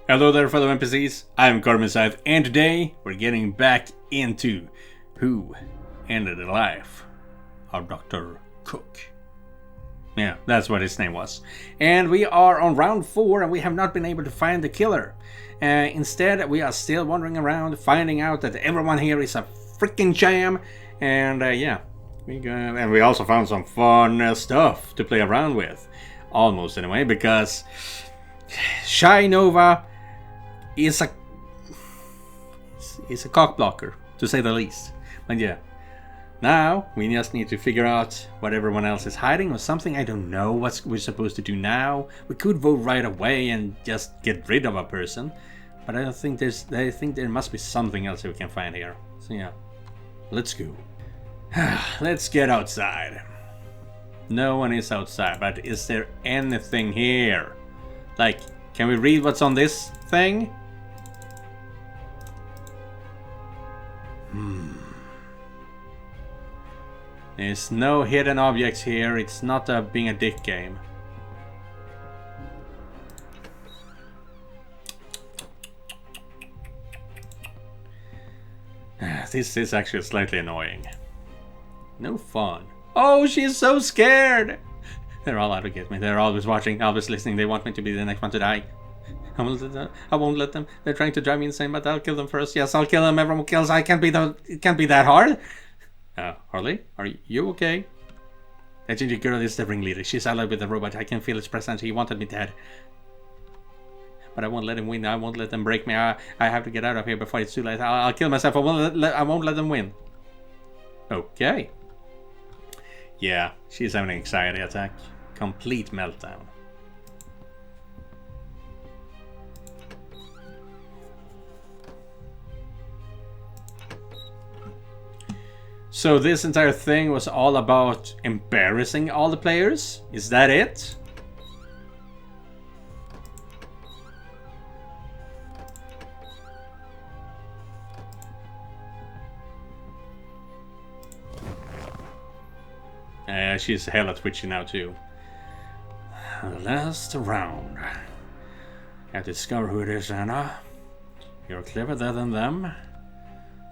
Hello there, fellow NPCs. I'm Scythe, and today we're getting back into Who Ended the Life of Dr. Cook. Yeah, that's what his name was. And we are on round 4 and we have not been able to find the killer. Instead, we are still wandering around, finding out that everyone here is a freaking sham. And yeah, we also found some fun stuff to play around with. Almost anyway, because Shy Nova is a cock blocker, to say the least. But yeah, now we just need to figure out what everyone else is hiding or something. I don't know what we're supposed to do now. We could vote right away and just get rid of a person, but I think there must be something else we can find here. So yeah, let's go. Let's get outside. No one is outside, but is there anything here? Like, can we read what's on this thing? There's no hidden objects here. It's not being a dick game. This is actually slightly annoying. No fun. Oh, she's so scared! They're all out to get me. They're always watching, always listening. They want me to be the next one to die. I won't let them. They're trying to drive me insane, but I'll kill them first. Yes, I'll kill them. Everyone kills. It can't be that hard. Harley, are you okay? That ginger girl is the ringleader. She's allied with the robot. I can feel its presence. He wanted me dead. But I won't let him win. I won't let them break me. I have to get out of here before it's too late. I'll kill myself. I won't let them win. Okay. Yeah, she's having an anxiety attack. Complete meltdown. So this entire thing was all about embarrassing all the players? Is that it? She's hella twitchy now too. Last round. I discover who it is, Anna. You're cleverer than them.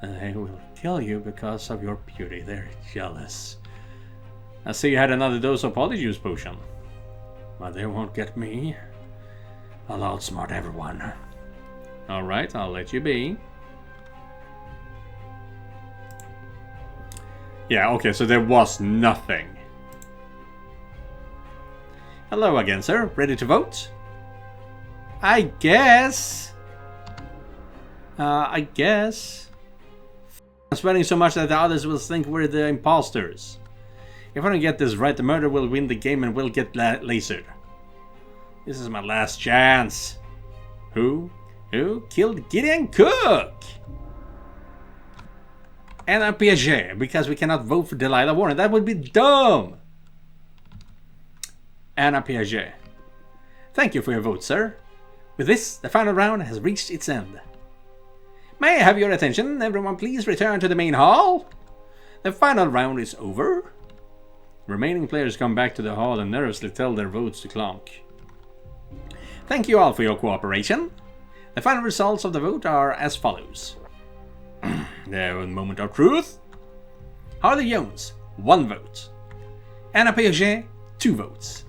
And they will kill you because of your beauty. They're jealous. I see you had another dose of polyjuice potion. But they won't get me. I'll outsmart everyone. Alright, I'll let you be. Yeah, okay, so there was nothing. Hello again, sir. Ready to vote? I guess. I'm sweating so much that the others will think we're the imposters. If I don't get this right, the murderer will win the game and we'll get lasered. This is my last chance. Who killed Gideon Cook? And a Piaget, because we cannot vote for Delilah Warren. That would be dumb. Anna Piaget. Thank you for your vote, sir. With this, the final round has reached its end. May I have your attention? Everyone please return to the main hall. The final round is over. Remaining players come back to the hall and nervously tell their votes to Clonk. Thank you all for your cooperation. The final results of the vote are as follows. The moment of truth. Harley Jones, 1 vote. Anna Piaget, 2 votes.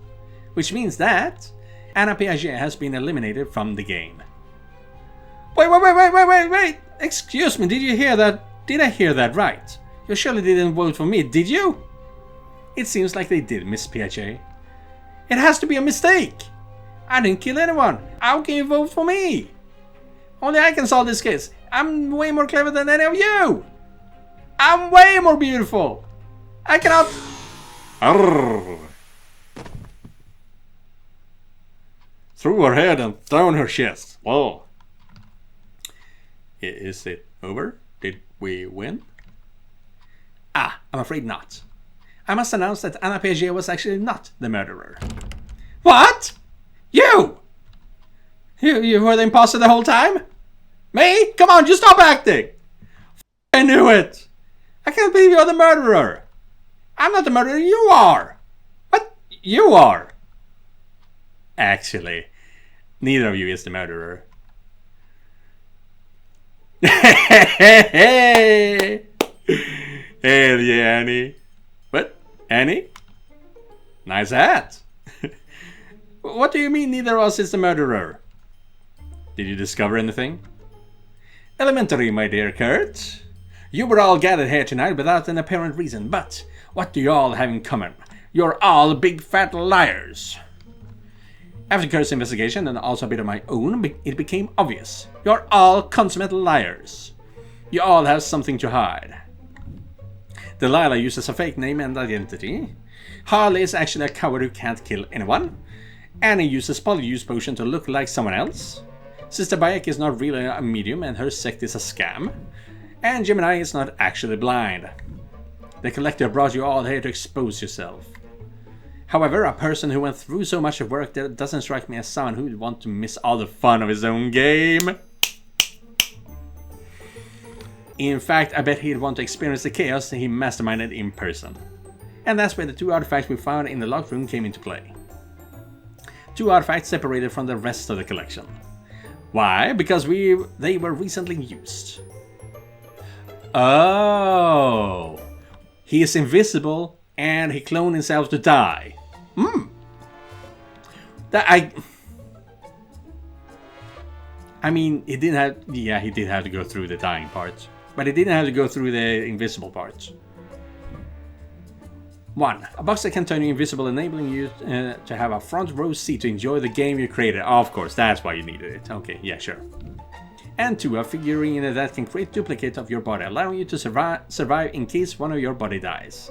Which means that Anna Piaget has been eliminated from the game. Wait. Excuse me, did you hear that? Did I hear that right? You surely didn't vote for me, did you? It seems like they did, Miss Piaget. It has to be a mistake. I didn't kill anyone. How can you vote for me? Only I can solve this case. I'm way more clever than any of you. I'm way more beautiful. I cannot... Arrgh. Through her head and down her chest. Whoa. Is it over? Did we win? I'm afraid not. I must announce that Anna Piaget was actually not the murderer. What? You? You were the imposter the whole time? Me? Come on, just stop acting! I knew it! I can't believe you're the murderer! I'm not the murderer, you are! What? You are! Actually, neither of you is the murderer. Hey, hell yeah, Annie. What? Annie? Nice hat. What do you mean neither of us is the murderer? Did you discover anything? Elementary, my dear Kurt. You were all gathered here tonight without an apparent reason, but what do you all have in common? You're all big fat liars. After Kurt's investigation, and also a bit of my own, it became obvious. You're all consummate liars. You all have something to hide. Delilah uses a fake name and identity. Harley is actually a coward who can't kill anyone. Annie uses polyuse potion to look like someone else. Sister Bayek is not really a medium and her sect is a scam. And Gemini is not actually blind. The Collector brought you all here to expose yourself. However, a person who went through so much work that doesn't strike me as someone who would want to miss all the fun of his own game. In fact, I bet he'd want to experience the chaos he masterminded in person. And that's where the 2 artifacts we found in the locked room came into play. 2 artifacts separated from the rest of the collection. Why? Because they were recently used. Oh, he is invisible and he cloned himself to die. I mean, he didn't have. Yeah, he did have to go through the dying part, but he didn't have to go through the invisible part. 1. A box that can turn you invisible, enabling you to have a front row seat to enjoy the game you created. Oh, of course, that's why you needed it. Okay, yeah, sure. And 2. A figurine that can create duplicate of your body, allowing you to survive in case one of your body dies.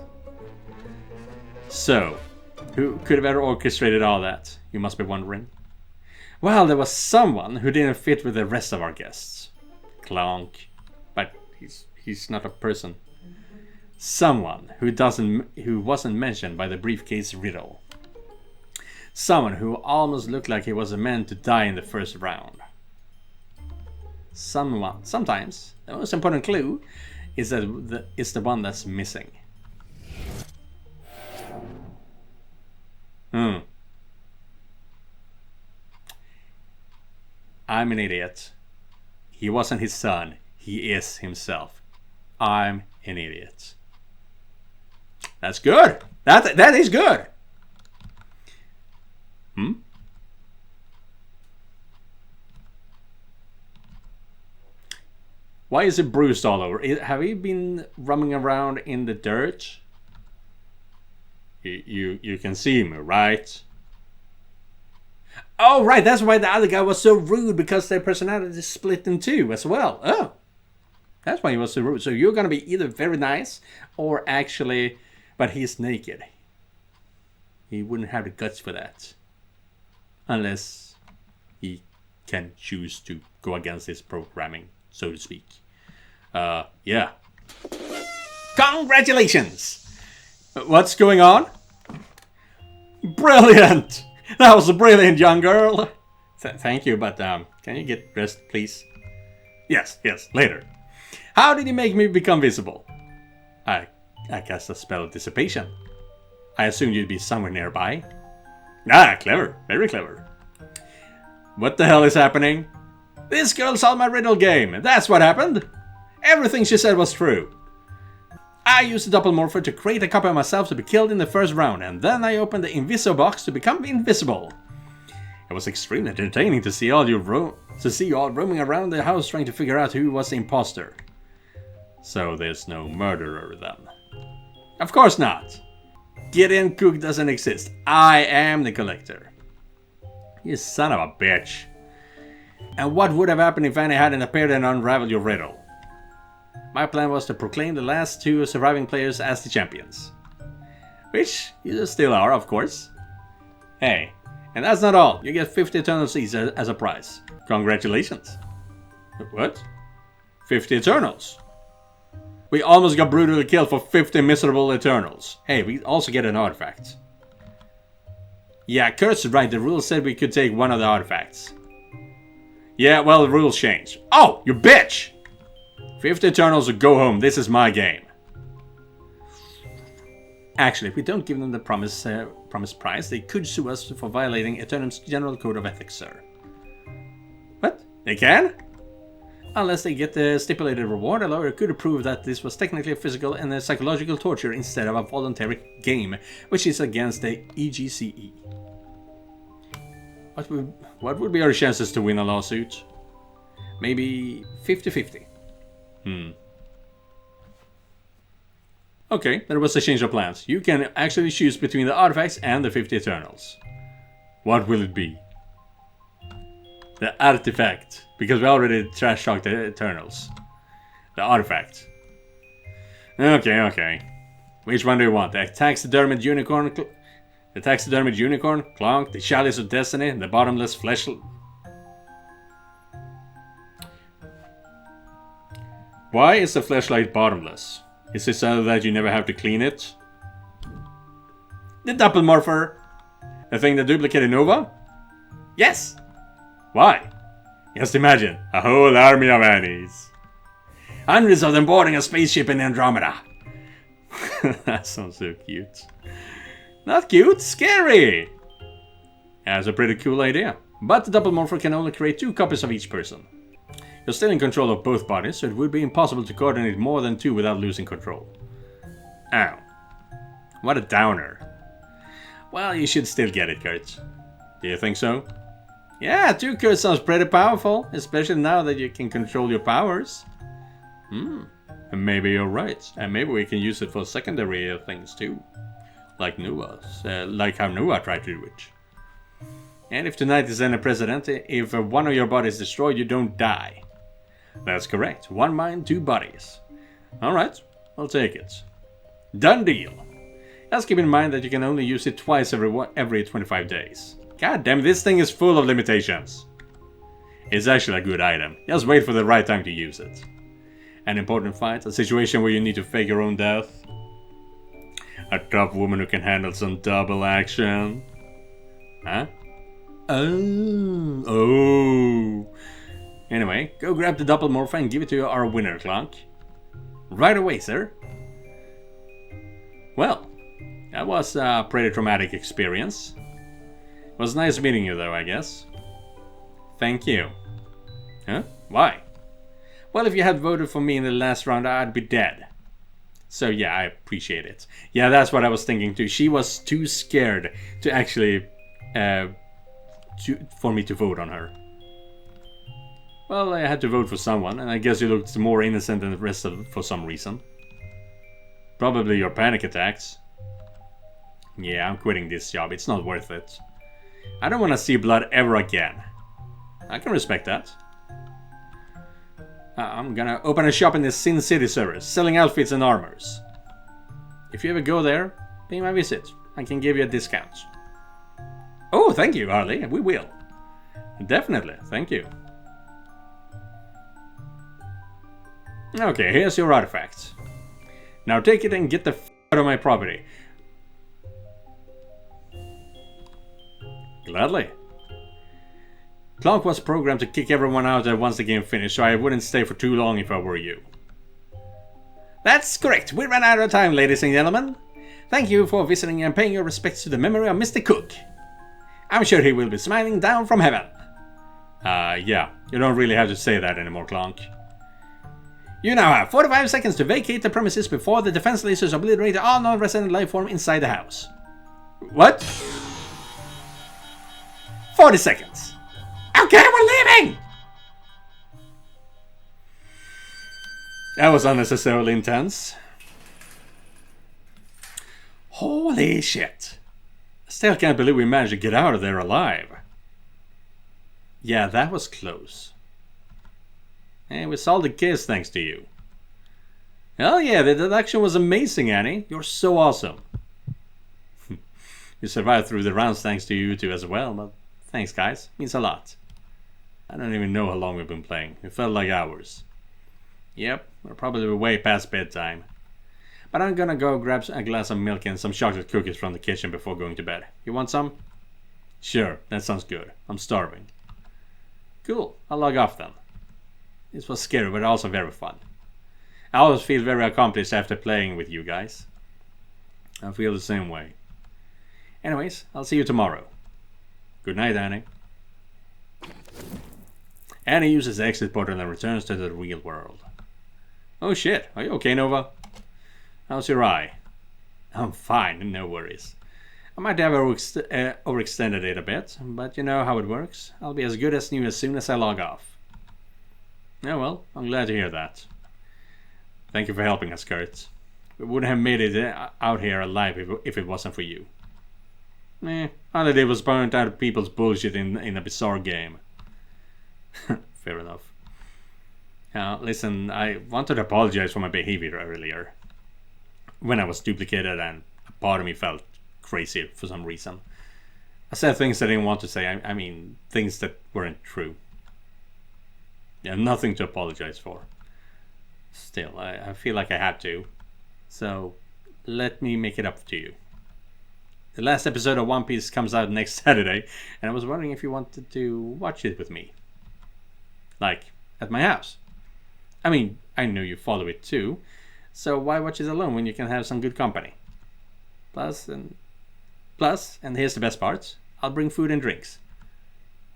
So, who could have ever orchestrated all that? You must be wondering. Well, there was someone who didn't fit with the rest of our guests. Clonk. But he's not a person. Someone who wasn't mentioned by the briefcase riddle. Someone who almost looked like he was meant to die in the first round. Sometimes the most important clue is that it's the one that's missing. I'm an idiot. He wasn't his son. He is himself. I'm an idiot. That's good. That is good. Why is it bruised all over? Have you been roaming around in the dirt? You can see me, right? Oh, right. That's why the other guy was so rude, because their personality split in 2 as well. Oh, that's why he was so rude. So you're gonna be either very nice or actually, but he's naked. He wouldn't have the guts for that, unless he can choose to go against his programming, so to speak. Yeah. Congratulations! What's going on? Brilliant! That was brilliant, young girl! Thank you, but can you get dressed, please? Yes, later. How did you make me become visible? I cast a spell of dissipation. I assumed you'd be somewhere nearby. Ah, clever. Very clever. What the hell is happening? This girl solved my riddle game. That's what happened. Everything she said was true. I used the doppelmorpher to create a copy of myself to be killed in the first round, and then I opened the Inviso box to become invisible. It was extremely entertaining to see you all roaming around the house trying to figure out who was the imposter. So there's no murderer then? Of course not. Gideon Cook doesn't exist. I am the Collector. You son of a bitch. And what would have happened if Annie hadn't appeared and unraveled your riddle? My plan was to proclaim the last 2 surviving players as the champions. Which you still are, of course. Hey, and that's not all. You get 50 Eternal Seeds as a prize. Congratulations. What? 50 Eternals? We almost got brutally killed for 50 miserable Eternals. Hey, we also get an artifact. Yeah, Kurt's right. The rules said we could take one of the artifacts. Yeah, well, the rules changed. Oh, you bitch! 50 Eternals or go home. This is my game. Actually, if we don't give them the promised prize, they could sue us for violating Eternum's General Code of Ethics, sir. What? They can? Unless they get the stipulated reward, a lawyer could prove that this was technically physical and a psychological torture instead of a voluntary game, which is against the EGCE. What would be our chances to win a lawsuit? Maybe 50-50. Okay, there was a change of plans. You can actually choose between the artifacts and the 50 Eternals. What will it be? The artifact. Because we already trash-talked the Eternals. The artifact. Okay. Which one do you want? The taxidermied unicorn? The taxidermied unicorn? Clonk? The chalice of destiny? The bottomless flesh? Why is the fleshlight bottomless? Is it so that you never have to clean it? The Doppelmorpher? The thing that duplicated Nova? Yes! Why? Just imagine, a whole army of Annies. Hundreds of them boarding a spaceship in Andromeda. That sounds so cute. Not cute, scary! That's a pretty cool idea. But the Doppelmorpher can only create 2 copies of each person. You're still in control of both bodies, so it would be impossible to coordinate more than 2 without losing control. Ow. What a downer. Well, you should still get it, Kurt. Do you think so? Yeah, 2 Kurt sounds pretty powerful, especially now that you can control your powers. And maybe you're right, and maybe we can use it for secondary things too. Like Nua's, like how Nua tried to do it. And if tonight is any precedent, if one of your bodies is destroyed, you don't die. That's correct. 1 mind, 2 bodies. Alright, I'll take it. Done deal. Just keep in mind that you can only use it twice every 25 days. God damn, this thing is full of limitations. It's actually a good item. Just wait for the right time to use it. An important fight, a situation where you need to fake your own death. A tough woman who can handle some double action. Huh? Oh. Anyway, go grab the Doppelmorpher and give it to our winner, Clonk. Right away, sir. Well, that was a pretty traumatic experience. It was nice meeting you though, I guess. Thank you. Huh? Why? Well, if you had voted for me in the last round, I'd be dead. So yeah, I appreciate it. Yeah, that's what I was thinking too. She was too scared to actually for me to vote on her. Well, I had to vote for someone, and I guess you looked more innocent than the rest of for some reason. Probably your panic attacks. Yeah, I'm quitting this job. It's not worth it. I don't want to see blood ever again. I can respect that. I'm gonna open a shop in the Sin City servers, selling outfits and armors. If you ever go there, pay my visit. I can give you a discount. Oh, thank you, Harley. We will. Definitely, thank you. Okay, here's your artifact. Now take it and get the f out of my property. Gladly. Clonk was programmed to kick everyone out once the game finished, so I wouldn't stay for too long if I were you. That's correct. We ran out of time, ladies and gentlemen. Thank you for visiting and paying your respects to the memory of Mr. Cook. I'm sure he will be smiling down from heaven. Yeah. You don't really have to say that anymore, Clonk. You now have 45 seconds to vacate the premises before the defense lasers obliterate all non-resident life form inside the house. What? 40 seconds. Okay, we're leaving! That was unnecessarily intense. Holy shit. I still can't believe we managed to get out of there alive. Yeah, that was close. And we solved the case thanks to you. Hell yeah, the deduction was amazing, Annie. You're so awesome. You survived through the rounds thanks to you two as well, but thanks guys, means a lot. I don't even know how long we've been playing. It felt like hours. Yep, we're probably way past bedtime. But I'm gonna go grab a glass of milk and some chocolate cookies from the kitchen before going to bed. You want some? Sure, that sounds good. I'm starving. Cool, I'll log off then. This was scary, but also very fun. I always feel very accomplished after playing with you guys. I feel the same way. Anyways, I'll see you tomorrow. Good night, Annie. and he uses the exit portal and returns to the real world. Oh shit, are you okay, Nova? How's your eye? I'm fine, no worries. I might have overextended it a bit, but you know how it works. I'll be as good as new as soon as I log off. Oh well, I'm glad to hear that. Thank you for helping us, Kurt. We wouldn't have made it out here alive if it wasn't for you. All I did was point out people's bullshit in a bizarre game. Fair enough. Listen, I wanted to apologize for my behavior earlier. When I was duplicated and a part of me felt crazy for some reason. I said things I didn't want to say. I mean, things that weren't true. Yeah, nothing to apologize for. Still, I feel like I had to. So, let me make it up to you. The last episode of One Piece comes out next Saturday, and I was wondering if you wanted to watch it with me. Like, at my house. I mean, I know you follow it too, so why watch it alone when you can have some good company? Plus, and here's the best part, I'll bring food and drinks.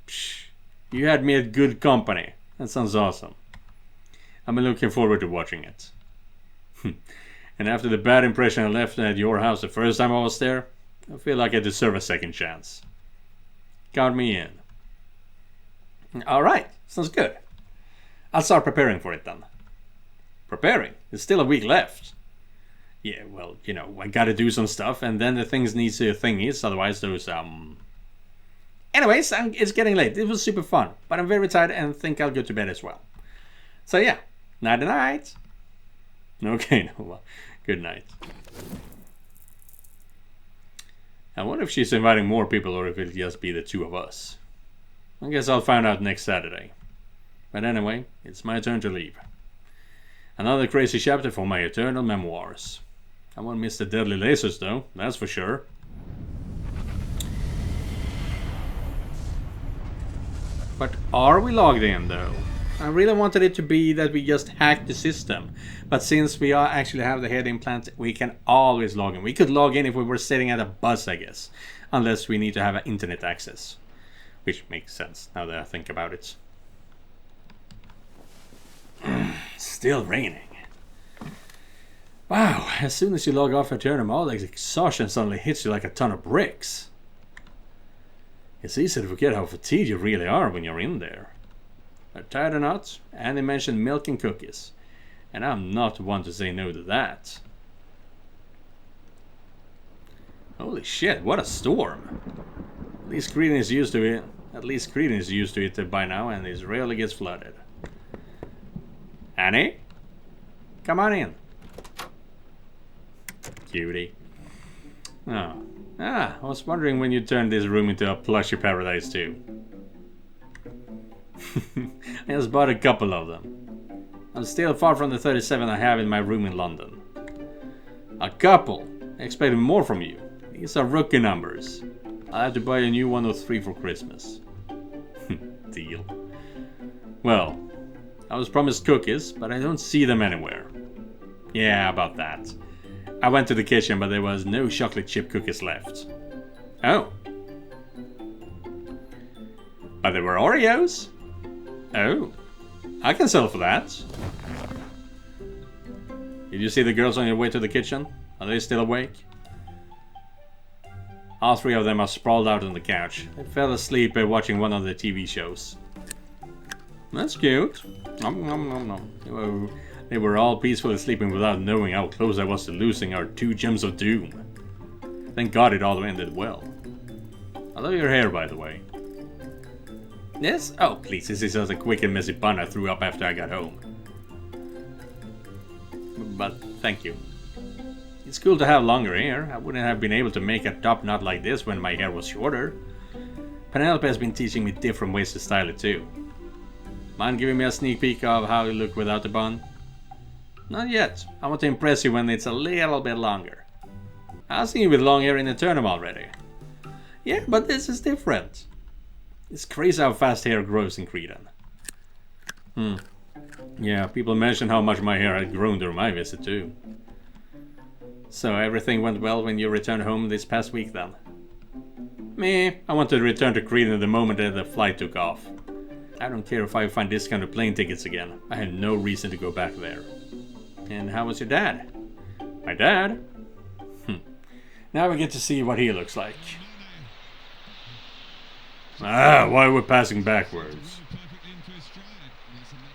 Psh, you had me at good company. That sounds awesome. I'm looking forward to watching it. And after the bad impression I left at your house the first time I was there, I feel like I deserve a second chance. Count me in. Alright, sounds good. I'll start preparing for it then. Preparing? There's still a week left. Yeah, well, you know, I gotta do some stuff, and then the things needs to thingies, otherwise those, Anyways, it's getting late. It was super fun, but I'm very tired and think I'll go to bed as well. So yeah, night-night. Okay, no, well, good night. I wonder if she's inviting more people or if it'll just be the two of us. I guess I'll find out next Saturday. But anyway, it's my turn to leave. Another crazy chapter for my eternal memoirs. I won't miss the deadly lasers though, that's for sure. But are we logged in though? I really wanted it to be that we just hacked the system. But since we actually have the head implant, we can always log in. We could log in if we were sitting at a bus, I guess. Unless we need to have internet access. Which makes sense, now that I think about it. Still raining. Wow, as soon as you log off Eternum, all the exhaustion suddenly hits you like a ton of bricks. It's easy to forget how fatigued you really are when you're in there. But tired or not, Annie mentioned milk and cookies. And I'm not one to say no to that. Holy shit, what a storm. At least Gideon is used to it by now, and it rarely gets flooded. Annie? Come on in. Cutie. Oh. I was wondering when you turned this room into a plushy paradise too. I just bought a couple of them. I'm still far from the 37 I have in my room in London. A couple? I expected more from you. These are rookie numbers. I'll have to buy a new one of 3 for Christmas. Deal. Well, I was promised cookies, but I don't see them anywhere. Yeah, about that. I went to the kitchen, but there was no chocolate chip cookies left. Oh. But there were Oreos? Oh. I can sell for that. Did you see the girls on your way to the kitchen? Are they still awake? All 3 of them are sprawled out on the couch. They fell asleep watching one of the TV shows. That's cute. Nom, nom, nom, nom. They were all peacefully sleeping without knowing how close I was to losing our 2 gems of doom. Thank God it all ended well. I love your hair, by the way. Yes? Oh, please, this is just a quick and messy bun I threw up after I got home. But thank you. It's cool to have longer hair. I wouldn't have been able to make a top knot like this when my hair was shorter. Penelope has been teaching me different ways to style it too. Mind giving me a sneak peek of how you look without the bun? Not yet. I want to impress you when it's a little bit longer. I've seen you with long hair in Eternum already. Yeah, but this is different. It's crazy how fast hair grows in Gideon. Yeah, people mentioned how much my hair had grown during my visit too. So everything went well when you returned home this past week then? Meh, I wanted to return to Gideon the moment that the flight took off. I don't care if I find this kind of plane tickets again. I have no reason to go back there. And how was your dad? My dad? Now we get to see what he looks like. Ah, why are we passing backwards?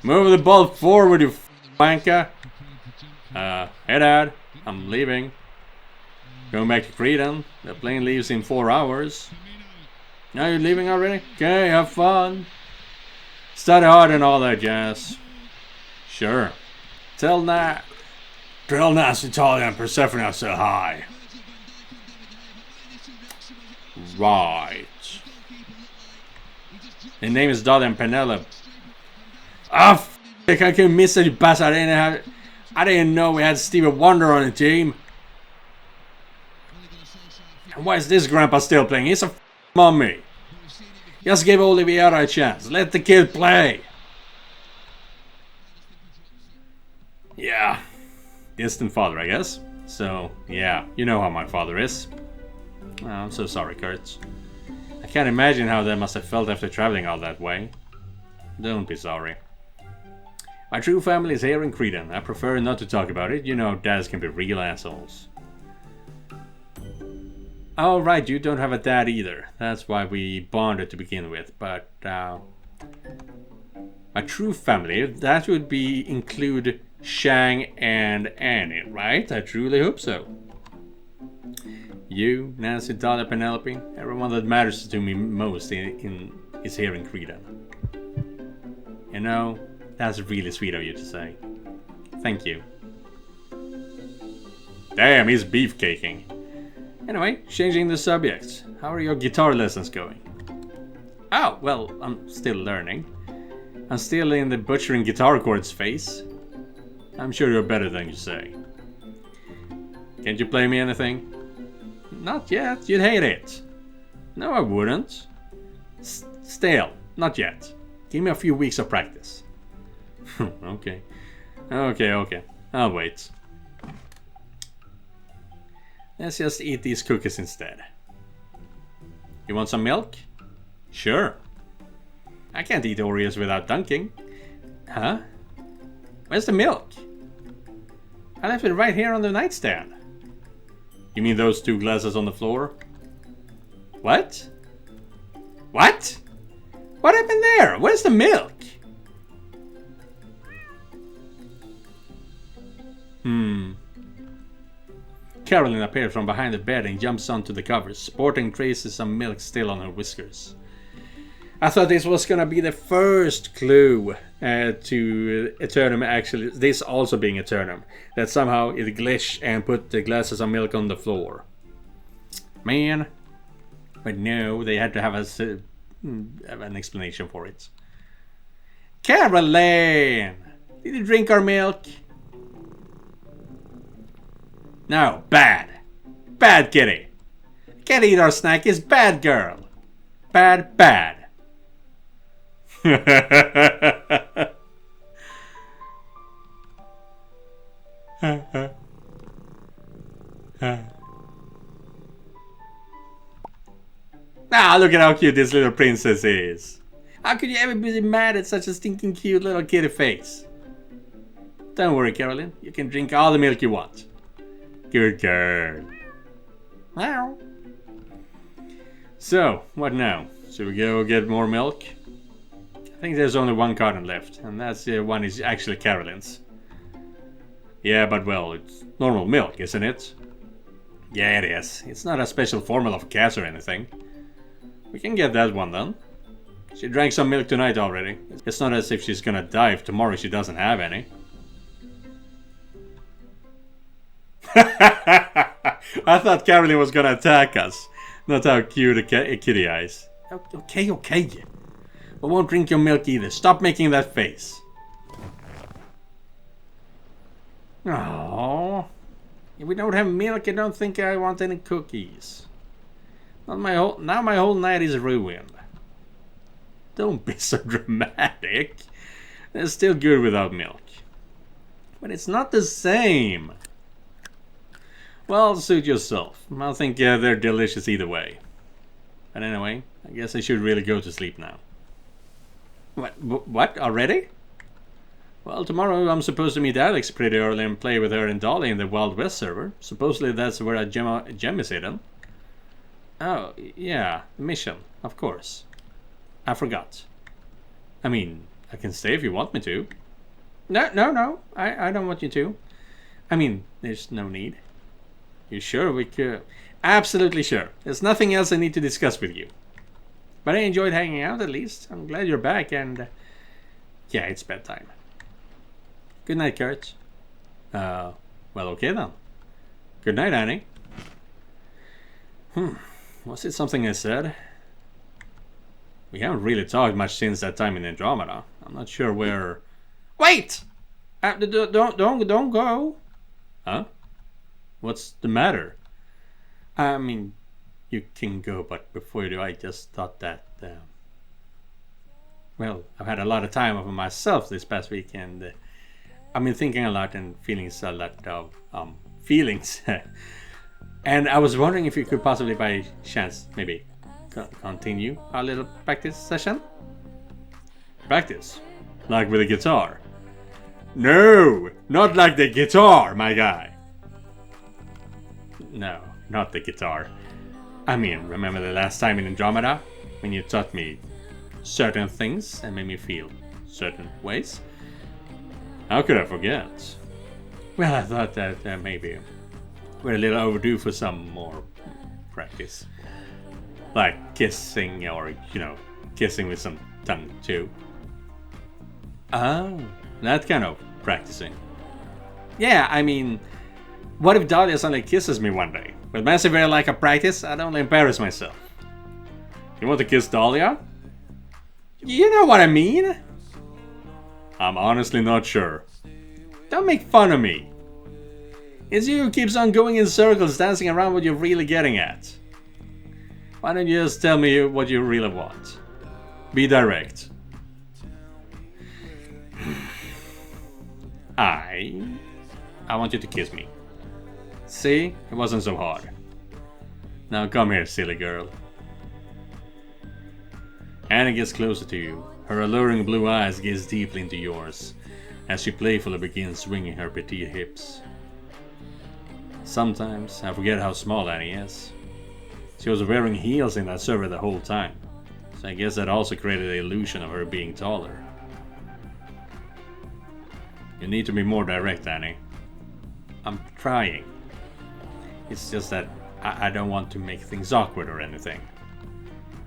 Move the ball forward, you wanker. Hey Dad, I'm leaving. Going back to Cretan. The plane leaves in 4 hours. Now you're leaving already? Okay, have fun. Study hard and all that jazz. Sure. Tell Nas Italia and Persephone are so high. Right. The name is Dot and Penelope. Ah, I can miss it, you bastard. I didn't know we had Stevie Wonder on the team. And why is this grandpa still playing? He's a mummy. Just give Oliviera a chance. Let the kid play. Yeah. Distant father, I guess. So, yeah. You know how my father is. Oh, I'm so sorry, Kurt. I can't imagine how they must have felt after traveling all that way. Don't be sorry. My true family is here in Cretan. I prefer not to talk about it. You know, dads can be real assholes. Oh, right, you don't have a dad either. That's why we bonded to begin with. But, my true family, that would be include Shang and Annie, right? I truly hope so. You, Nancy, Dada, Penelope, everyone that matters to me most is here in Cretan. You know, that's really sweet of you to say. Thank you. Damn, he's beefcaking. Anyway, changing the subject. How are your guitar lessons going? Oh, well, I'm still learning. I'm still in the butchering guitar chords phase. I'm sure you're better than you say. Can't you play me anything? Not yet, you'd hate it. No, I wouldn't. Still, not yet. Give me a few weeks of practice. Okay. Okay. I'll wait. Let's just eat these cookies instead. You want some milk? Sure. I can't eat Oreos without dunking. Huh? Where's the milk? I left it right here on the nightstand. You mean those 2 glasses on the floor? What? What? What happened there? Where's the milk? Carolyn appeared from behind the bed and jumps onto the covers, sporting traces of milk still on her whiskers. I thought this was gonna be the first clue to Eternum, actually, this also being Eternum, that somehow it glitched and put the glasses of milk on the floor. Man. But no, they had to have an explanation for it. Caroline! Did you drink our milk? No, bad. Bad kitty. Can't eat our snack, is bad girl. Bad. Ah, look at how cute this little princess is. How could you ever be mad at such a stinking cute little kitty face? Don't worry, Carolyn. You can drink all the milk you want. Good girl. Wow. So, what now? Should we go get more milk? I think there's only 1 carton left, and that's the one is actually Carolyn's. Yeah, but well, it's normal milk, isn't it? Yeah, it is. It's not a special formula for cats or anything. We can get that one then. She drank some milk tonight already. It's not as if she's gonna die if tomorrow she doesn't have any. I thought Carolyn was gonna attack us. Not how cute a kitty eyes. Okay. I won't drink your milk either. Stop making that face. Oh, if we don't have milk, I don't think I want any cookies. Now my whole night is ruined. Don't be so dramatic. It's still good without milk. But it's not the same. Well, suit yourself. I think they're delicious either way. But anyway, I guess I should really go to sleep now. What? Already? Well, tomorrow I'm supposed to meet Alex pretty early and play with her and Dolly in the Wild West server. Supposedly that's where a gem is hidden. Oh, yeah, the mission, of course. I forgot. I mean, I can stay if you want me to. No. I don't want you to. I mean, there's no need. You sure we could? Absolutely sure. There's nothing else I need to discuss with you. But I enjoyed hanging out at least. I'm glad you're back and... yeah, it's bedtime. Good night, Kurt. Well, okay then. Good night, Annie. Was it something I said? We haven't really talked much since that time in Andromeda. I'm not sure where... Wait! Don't go. Huh? What's the matter? I mean, you can go, but before you do, I just thought that... well, I've had a lot of time over myself this past week, and I've been thinking a lot and feeling a lot of feelings. And I was wondering if you could possibly, by chance, maybe continue our little practice session? Practice? Like with a guitar? No! Not like the guitar, my guy! No, not the guitar. I mean, remember the last time in Andromeda? When you taught me certain things and made me feel certain ways? How could I forget? Well, I thought that maybe we're a little overdue for some more practice. Like kissing or, kissing with some tongue too. Oh, that kind of practicing. Yeah, I mean, what if Dahlia suddenly kisses me one day? With massive air like a practice, I'd only embarrass myself. You want to kiss Dahlia? You know what I mean? I'm honestly not sure. Don't make fun of me. It's you who keeps on going in circles, dancing around what you're really getting at. Why don't you just tell me what you really want? Be direct. I want you to kiss me. See? It wasn't so hard. Now come here, silly girl. Annie gets closer to you. Her alluring blue eyes gaze deeply into yours as she playfully begins swinging her petite hips. Sometimes I forget how small Annie is. She was wearing heels in that server the whole time, so I guess that also created the illusion of her being taller. You need to be more direct, Annie. I'm trying. It's just that I don't want to make things awkward or anything.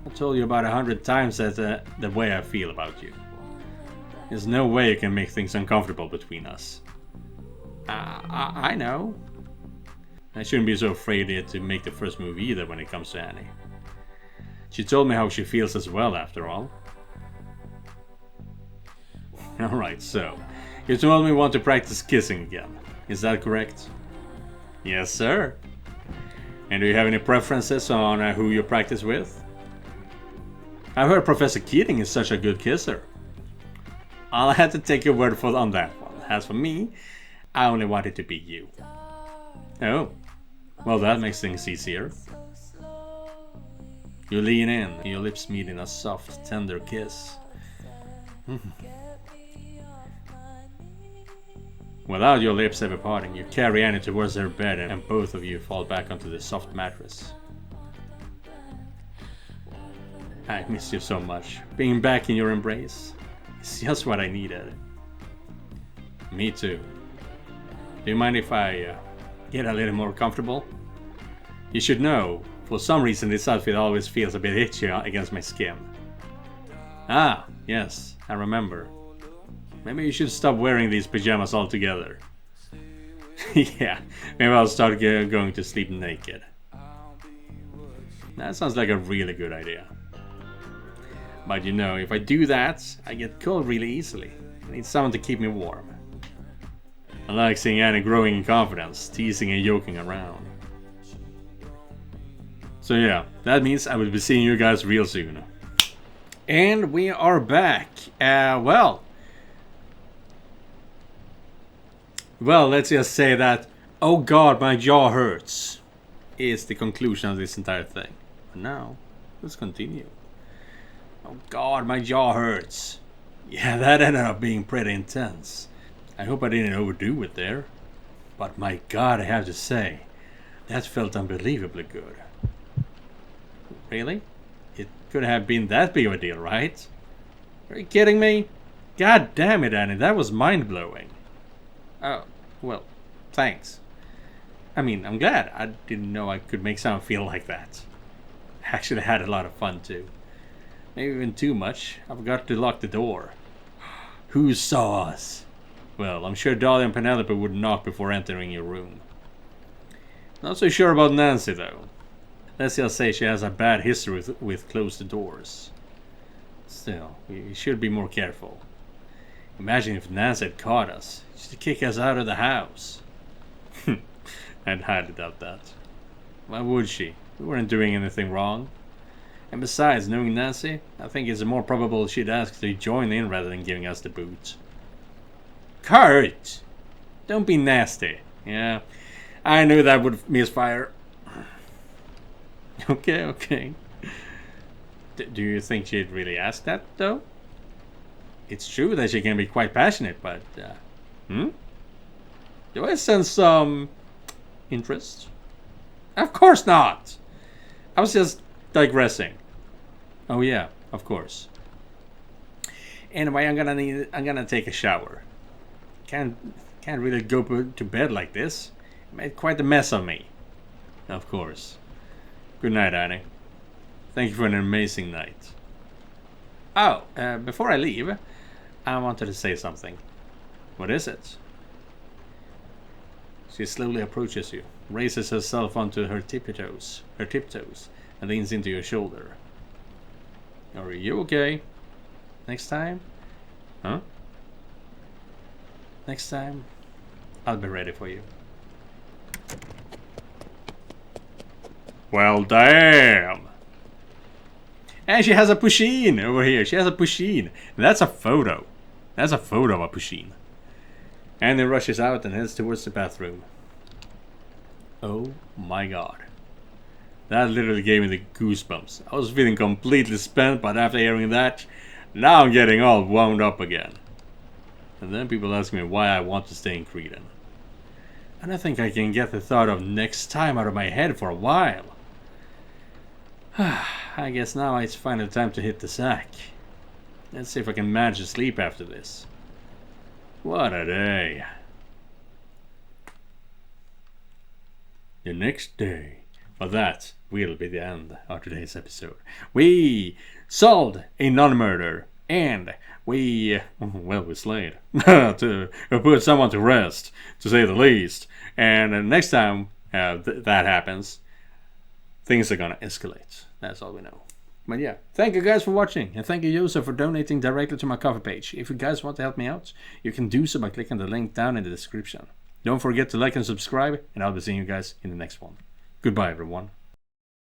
I told you about 100 times that the way I feel about you. There's no way you can make things uncomfortable between us. I know. I shouldn't be so afraid yet to make the first move either when it comes to Annie. She told me how she feels as well, after all. Alright, so you told me you want to practice kissing again. Is that correct? Yes, sir. And do you have any preferences on who you practice with? I heard Professor Keating is such a good kisser. I'll have to take your word on that one. As for me, I only want it to be you. Oh, well, that makes things easier. You lean in, your lips meet in a soft, tender kiss. Without your lips ever parting, you carry Annie towards her bed and both of you fall back onto the soft mattress. I miss you so much. Being back in your embrace is just what I needed. Me too. Do you mind if I get a little more comfortable? You should know, for some reason this outfit always feels a bit itchy against my skin. Ah, yes, I remember. Maybe you should stop wearing these pajamas altogether. Yeah, maybe I'll start going to sleep naked. That sounds like a really good idea. But if I do that, I get cold really easily. I need someone to keep me warm. I like seeing Annie growing in confidence, teasing and joking around. So yeah, that means I will be seeing you guys real soon. And we are back. Well, let's just say that, oh god, my jaw hurts, is the conclusion of this entire thing. But now, let's continue. Oh god, my jaw hurts. Yeah, that ended up being pretty intense. I hope I didn't overdo it there. But my god, I have to say, that felt unbelievably good. Really? It could have been that big of a deal, right? Are you kidding me? God damn it, Annie, that was mind-blowing. Oh, well, thanks. I mean, I'm glad. I didn't know I could make someone feel like that. I actually had a lot of fun too. Maybe even too much. I forgot to lock the door. Who saw us? Well, I'm sure Dolly and Penelope would knock before entering your room. Not so sure about Nancy though. Let's just say she has a bad history with closed doors. Still, we should be more careful. Imagine if Nancy had caught us. She'd kick us out of the house. I'd highly doubt that. Why would she? We weren't doing anything wrong. And besides, knowing Nancy, I think it's more probable she'd ask to join in rather than giving us the boot. Kurt! Don't be nasty. Yeah, I knew that would misfire. Okay. Do you think she'd really ask that, though? It's true that she can be quite passionate, but... Do I sense some... interest? Of course not! I was just digressing. Oh yeah, of course. Anyway, I'm gonna take a shower. Can't really go to bed like this. It made quite a mess of me. Of course. Good night, Annie. Thank you for an amazing night. Oh, before I leave, I wanted to say something. What is it? She slowly approaches you, raises herself onto her tiptoes, and leans into your shoulder. Are you okay? Next time? Huh? Next time, I'll be ready for you. Well, damn! And she has a pusheen over here. She has a pusheen. That's a photo. That's a photo of a pusheen. And then rushes out and heads towards the bathroom. Oh my god. That literally gave me the goosebumps. I was feeling completely spent, but after hearing that, now I'm getting all wound up again. And then people ask me why I want to stay in Cretan. And I think I can get the thought of next time out of my head for a while. I guess now it's finally time to hit the sack. Let's see if I can manage to sleep after this. What a day. The next day. But that will be the end of today's episode. We solved a non-murder. And we slayed. to put someone to rest, to say the least. And next time that happens, things are gonna escalate. That's all we know. But yeah, thank you guys for watching, and thank you Joseph for donating directly to my Ko-fi page. If you guys want to help me out, you can do so by clicking the link down in the description. Don't forget to like and subscribe, and I'll be seeing you guys in the next one. Goodbye everyone.